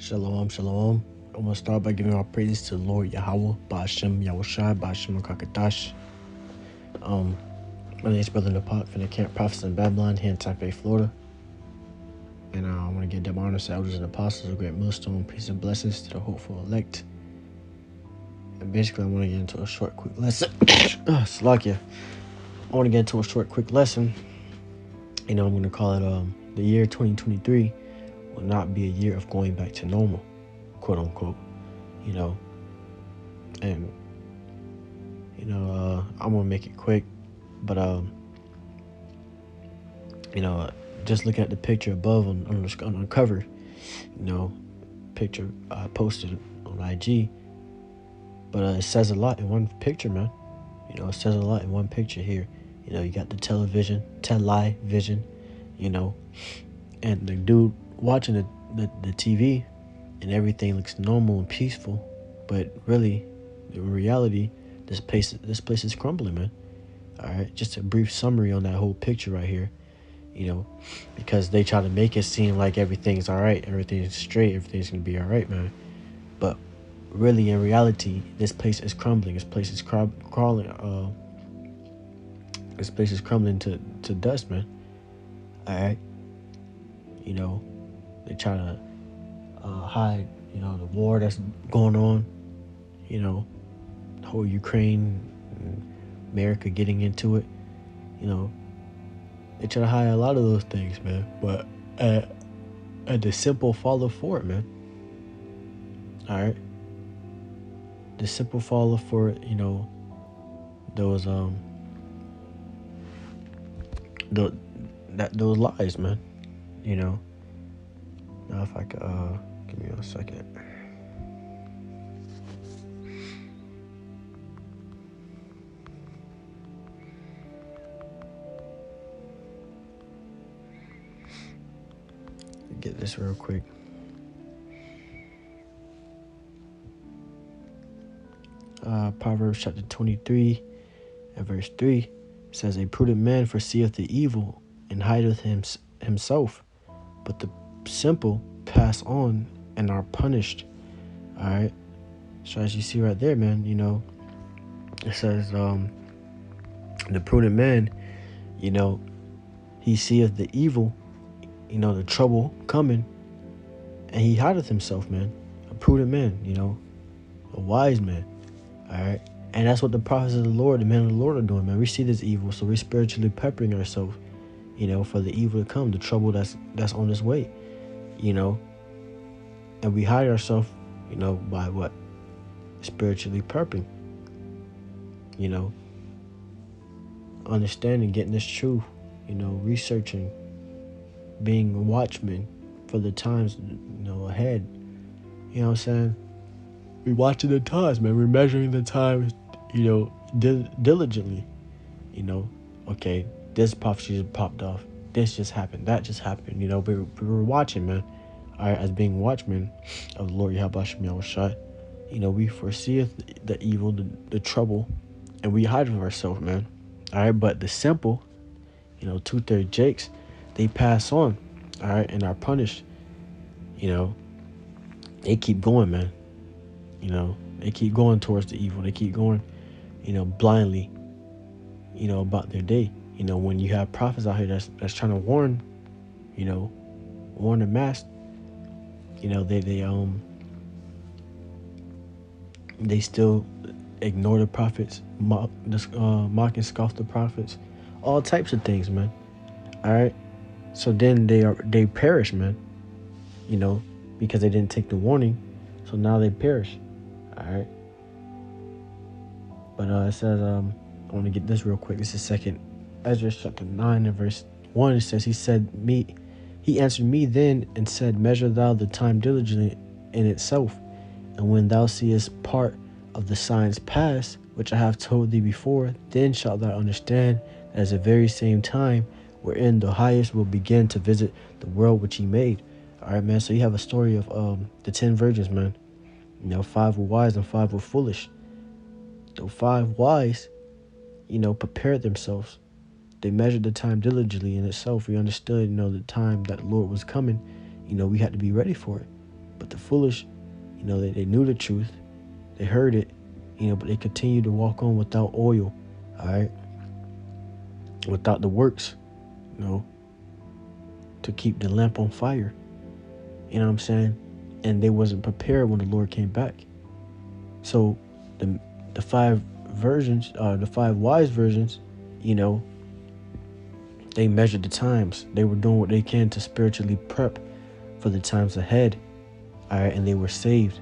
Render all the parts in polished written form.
Shalom, shalom. I'm going to start by giving our praises to the Lord Yahweh, Ba'ashem Yahushai, Ba'ashem Kakadash. My name is Brother Napat from the Camp Prophets in Babylon here in Taipei, Florida. And I want to give them honors to elders and apostles of Great Millstone, peace and blessings to the hopeful elect. And basically, I want to get into a short, quick lesson. Slovakia. I want to get into a short, quick lesson. I'm going to call it the year 2023 will not be a year of going back to normal, quote unquote. And I'm gonna make it quick, but just look at the picture above on the cover, picture I posted on IG, but it says a lot in one picture, man. It says a lot in one picture here. You got the television, and the dude watching the TV, and everything looks normal and peaceful, but really, in reality, this place is crumbling, man. All right, just a brief summary on that whole picture right here, because they try to make it seem like everything's all right, everything's straight, everything's gonna be all right, man. But really, in reality, this place is crumbling. This place is crawling. This place is crumbling to dust, man. All right, they try to hide, the war that's going on, the whole Ukraine, America getting into it, they try to hide a lot of those things, man. But at the simple follow for it, man. All right, the simple follow for it, those those lies, man. Now if I could give me a second. Get this real quick. Proverbs chapter 23 and verse 3 says, "A prudent man foreseeth the evil and hideth himself, but the simple pass on and are punished." All right. So as you see right there, man, it says the prudent man, he seeth the evil, the trouble coming, and he hideth himself, man. A prudent man, a wise man. All right. And that's what the prophets of the Lord, the men of the Lord, are doing, man. We see this evil, so we're spiritually peppering ourselves, for the evil to come, the trouble that's on its way, and we hide ourselves, by what? Spiritually prepping, understanding, getting this truth, researching, being a watchman for the times, ahead. You know what I'm saying? We're watching the times, man. We're measuring the times, diligently. Okay, this prophecy just popped off. This just happened. That just happened. We were watching, man. All right, as being watchmen of the Lord Yahweh Yahushai, we foresee the evil, the trouble, and we hide from ourselves, man. All right, but the simple, 2/3 Jakes, they pass on, all right, and are punished. They keep going, man. They keep going towards the evil. They keep going, blindly, about their day. When you have prophets out here that's trying to warn the mass, they still ignore the prophets, mock and scoff the prophets, all types of things, man. All right, so then they perish, man. Because they didn't take the warning, so now they perish. All right, but it says I want to get this real quick. This is second Ezra chapter 9 and verse 1. It says, He answered me then and said, Measure thou the time diligently in itself, and when thou seest part of the signs pass, which I have told thee before, then shalt thou understand that as the very same time wherein the highest will begin to visit the world which he made. All right, man. So you have a story of the 10 virgins, man. 5 were wise and 5 were foolish. The 5 wise, prepared themselves. They measured the time diligently in itself. We understood, the time that the Lord was coming. We had to be ready for it. But the foolish, they knew the truth. They heard it, but they continued to walk on without oil, all right? Without the works, to keep the lamp on fire. You know what I'm saying? And they wasn't prepared when the Lord came back. So the five wise virgins, they measured the times. They were doing what they can to spiritually prep for the times ahead. All right, and they were saved.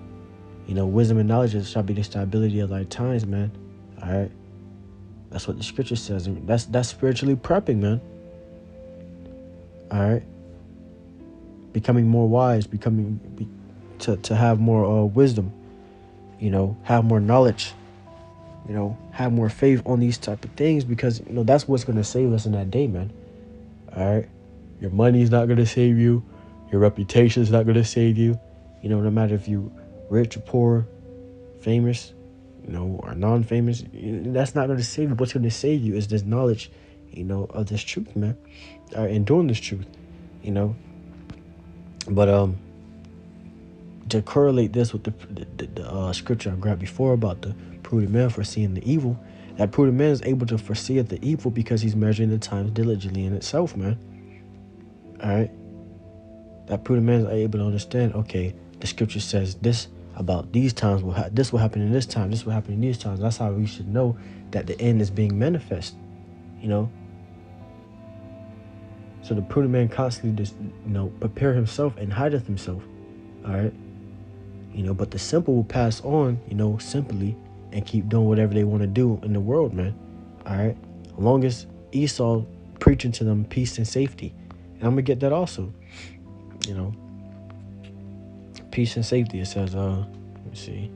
Wisdom and knowledge shall be the stability of thy times, man. All right, that's what the scripture says. That's spiritually prepping, man. All right, becoming more wise, to have more wisdom. Have more knowledge. Have more faith on these type of things, because that's what's going to save us in that day, man. All right, your money's not going to save you. Your reputation is not going to save you. No matter if you rich or poor, famous, or non-famous, that's not going to save you. What's going to save you is this knowledge, of this truth, man, and doing this truth, But to correlate this with the scripture I grabbed before about the prudent man foreseeing the evil, that prudent man is able to foresee the evil because he's measuring the times diligently in itself, man. All right, that prudent man is able to understand. Okay, the scripture says this about these times. This will happen in this time. This will happen in these times. That's how we should know that the end is being manifest. So the prudent man constantly just, prepare himself and hideth himself. All right. But the simple will pass on, simply, and keep doing whatever they want to do in the world, man. All right. As long as Esau preaching to them peace and safety. And I'm going to get that also. Peace and safety. It says, let me see.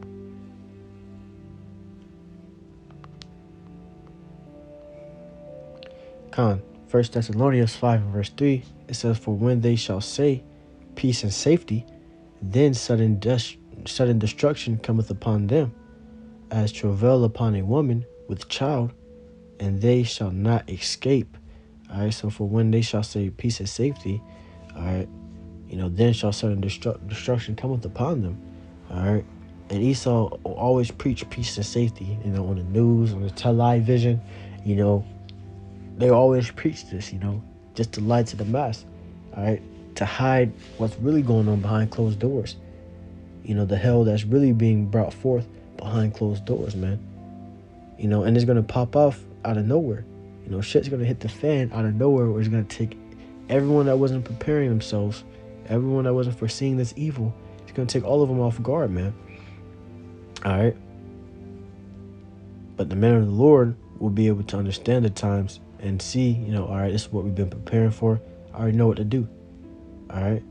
Con. 1 Thessalonians 5 and verse 3, it says, for when they shall say peace and safety, then sudden destruction cometh upon them, as travail upon a woman with child, and they shall not escape. All right, so for when they shall say peace and safety, all right, then shall sudden destruction cometh upon them. All right, and Esau always preach peace and safety, on the news, on the television, they always preach this, just to lie to the mass, all right, to hide what's really going on behind closed doors, the hell that's really being brought forth behind closed doors, man, and it's going to pop off out of nowhere, shit's going to hit the fan out of nowhere, where it's going to take everyone that wasn't preparing themselves, everyone that wasn't foreseeing this evil, it's going to take all of them off guard, man, all right, but the men of the Lord will be able to understand the times and see, all right, this is what we've been preparing for. I already know what to do. All right.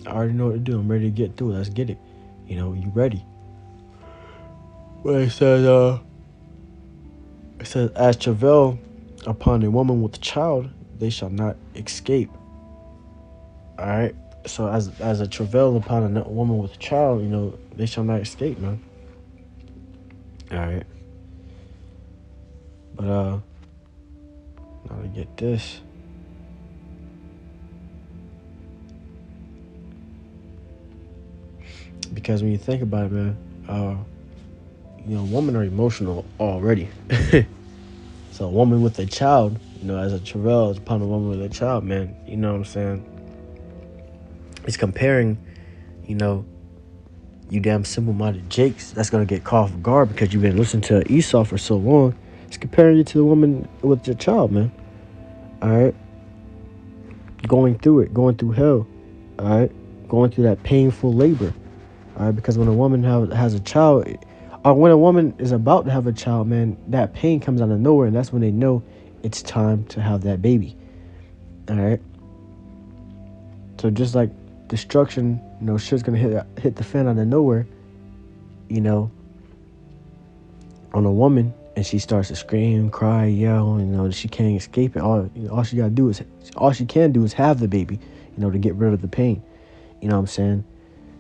I already know what to do. I'm ready to get through it. Let's get it. You ready. Well, it says, as travail upon a woman with a child, they shall not escape. All right. So as a travail upon a woman with a child, they shall not escape, man. All right. But now to get this. Because when you think about it, man, women are emotional already. So a woman with a child, as a travail upon a woman with a child, man, you know what I'm saying? It's comparing, you damn simple-minded Jakes that's going to get caught off guard because you've been listening to Esau for so long. It's comparing you to the woman with your child, man. All right? Going through it, going through hell. All right? Going through that painful labor. All right? Because when a woman has a child, or when a woman is about to have a child, man, that pain comes out of nowhere, and that's when they know it's time to have that baby. All right? So just like destruction, shit's going to hit the fan out of nowhere, on a woman, and she starts to scream, cry, yell, she can't escape it. All she can do is have the baby, to get rid of the pain. You know what I'm saying?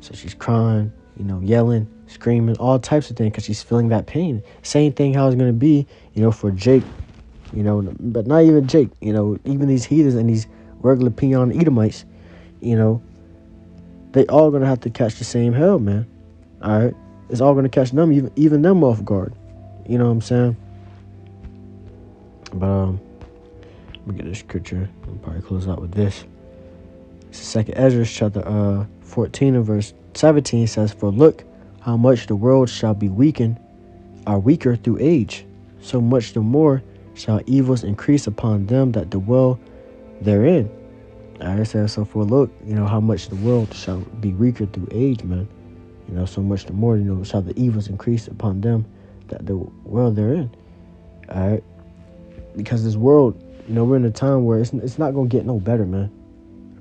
So she's crying, yelling, screaming, all types of things, because she's feeling that pain. Same thing how it's going to be, for Jake, but not even Jake, even these heathens and these regular peon Edomites, they all gonna have to catch the same hell, man. All right, it's all gonna catch them, even them off guard. You know what I'm saying? But let me get this scripture. I'll probably close out with this. It's Second Ezra chapter 14 and verse 17 says, "For look, how much the world shall be weakened, are weaker through age, so much the more shall evils increase upon them that dwell therein." All right, so for look, how much the world shall be weaker through age, man. So much the more, shall the evils increase upon them that dwell therein. All right, because this world, we're in a time where it's not gonna get no better, man.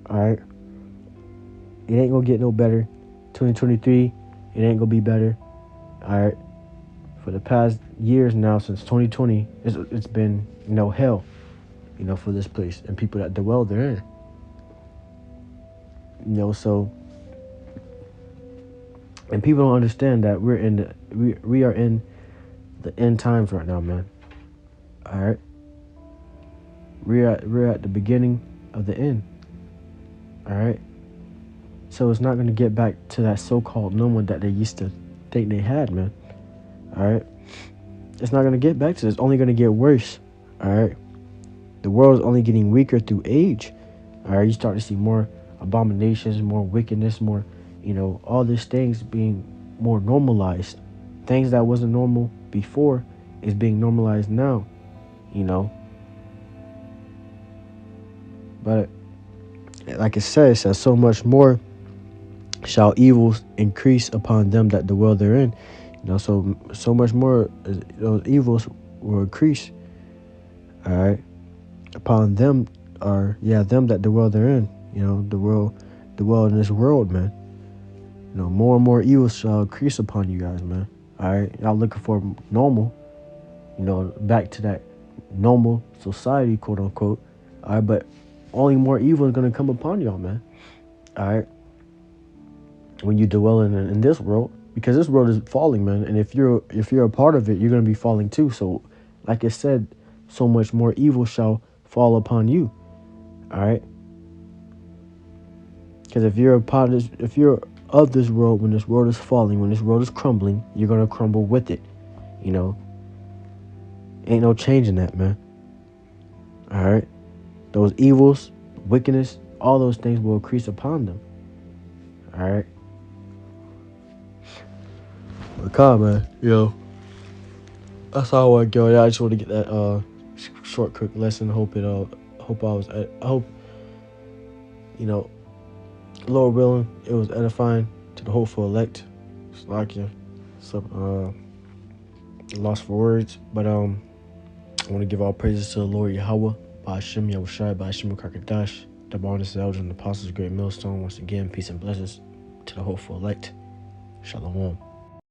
All right, it ain't gonna get no better. 2023, it ain't gonna be better. All right, for the past years now, since 2020, it's been hell, for this place and people that dwell therein. So, and people don't understand that we are in the end times right now, man. All right, we're at the beginning of the end. All right, so it's not going to get back to that so-called normal that they used to think they had, man. All right, it's not going to get back to this. It's only going to get worse. All right, the world is only getting weaker through age. All right, you start to see more abominations, more wickedness, more, all these things being more normalized. Things that wasn't normal before is being normalized now, But like it says, so much more shall evils increase upon them that dwell therein. So much more those evils will increase. All right, upon them them that dwell therein. Dwell in this world, man. More and more evils shall increase upon you guys, man. All right, y'all looking for normal, back to that normal society, quote unquote. All right, but only more evil is gonna come upon y'all, man. All right, when you dwell in this world, because this world is falling, man, and if you're a part of it, you're gonna be falling too. So, like I said, so much more evil shall fall upon you. All right. Because if you're of this world, when this world is falling, when this world is crumbling, you're gonna crumble with it. Ain't no changing that, man. All right, those evils, wickedness, all those things will increase upon them. All right, but come, man, that's all I want to go. I just want to get that short, quick lesson. I hope, Lord willing, it was edifying to the hopeful elect. It's like lost for words, but I want to give all praises to the Lord Yahweh, Ba'ashem Yahushai, Ba'ashem Kakadash, the Barnes, the Elders, and the Apostles, Great Millstone. Once again, peace and blessings to the hopeful elect. Shalom.